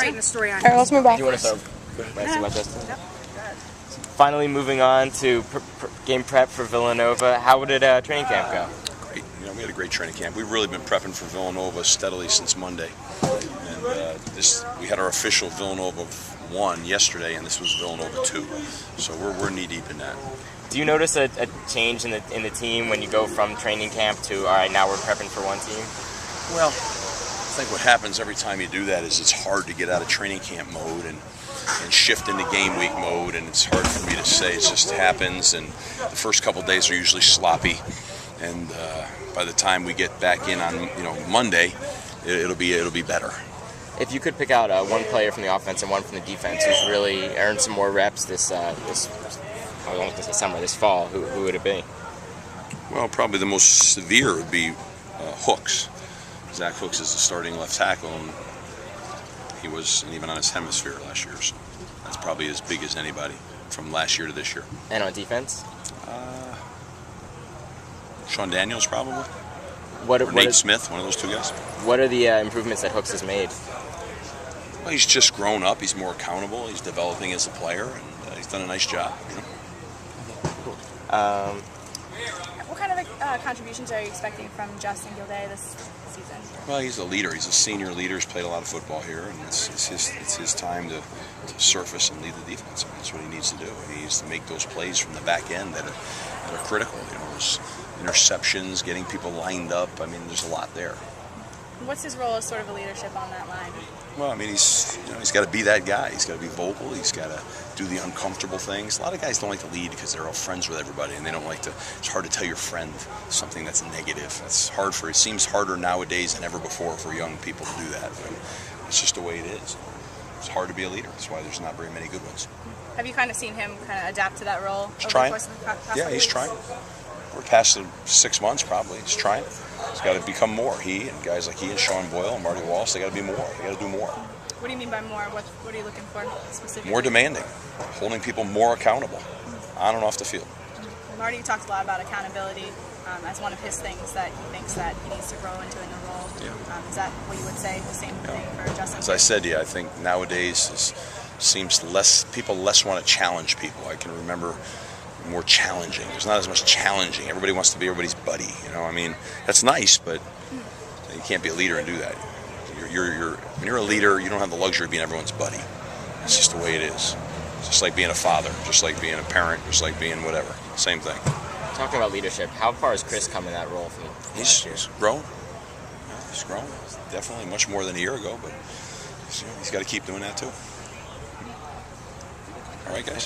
writing a story on All right, let's move back. Do you want to start? Want to see what Justin? Finally, moving on to game prep for Villanova. How did training camp go? Great. We had a great training camp. We've really been prepping for Villanova steadily since Monday. And we had our official Villanova 1 yesterday, and this was Villanova 2. So we're knee deep in that. Do you notice a change in the team when you go from training camp to, all right, now we're prepping for one team? Well, I think what happens every time you do that is it's hard to get out of training camp mode and shift into game week mode, and it's hard for me to say. It just happens, and the first couple days are usually sloppy, and by the time we get back in on Monday, it'll be better. If you could pick out one player from the offense and one from the defense who's really earned some more reps this fall, who would it be? Well, probably the most severe would be Hooks. Zach Hooks is the starting left tackle, and he wasn't even on his hemisphere last year, so that's probably as big as anybody from last year to this year. And on defense? Sean Daniels, probably. Or Nate Smith, one of those two guys. What are the improvements that Hooks has made? Well, he's just grown up. He's more accountable. He's developing as a player, and he's done a nice job. What kind of contributions are you expecting from Justin Gilday this season? Well, he's a leader. He's a senior leader. He's played a lot of football here, and it's his time to surface and lead the defense. I mean, that's what he needs to do. He needs to make those plays from the back end that are critical. Those interceptions, getting people lined up. I mean, there's a lot there. What's his role as sort of a leadership on that line? Well, I mean, he's got to be that guy. He's got to be vocal. He's got to do the uncomfortable things. A lot of guys don't like to lead because they're all friends with everybody, and they don't like to. It's hard to tell your friend something that's negative. It seems harder nowadays than ever before for young people to do that. But it's just the way it is. It's hard to be a leader. That's why there's not very many good ones. Have you kind of seen him kind of adapt to that role? He's trying. The course of the past Yeah, he's trying. We're past the 6 months probably. He's trying. He's got to become more. He and guys like he and Sean Boyle and Marty Walsh, they got to be more. They got to do more. What do you mean by more? What are you looking for specifically? More demanding, holding people more accountable, on and off the field. Marty talked a lot about accountability as one of his things that he thinks that he needs to grow into in the role. Yeah. Is that what you would say? The same thing for Justin? As I said, I think nowadays people less want to challenge people. I can remember more challenging. There's not as much challenging. Everybody wants to be everybody's buddy. I mean, that's nice, but you can't be a leader and do that. When you're a leader, you don't have the luxury of being everyone's buddy. It's just the way it is. It's just like being a father, just like being a parent, just like being whatever. Same thing. Talking about leadership, how far has Chris come in that role from last year? He's grown. He's grown. Definitely much more than a year ago, but he's got to keep doing that too. All right, guys.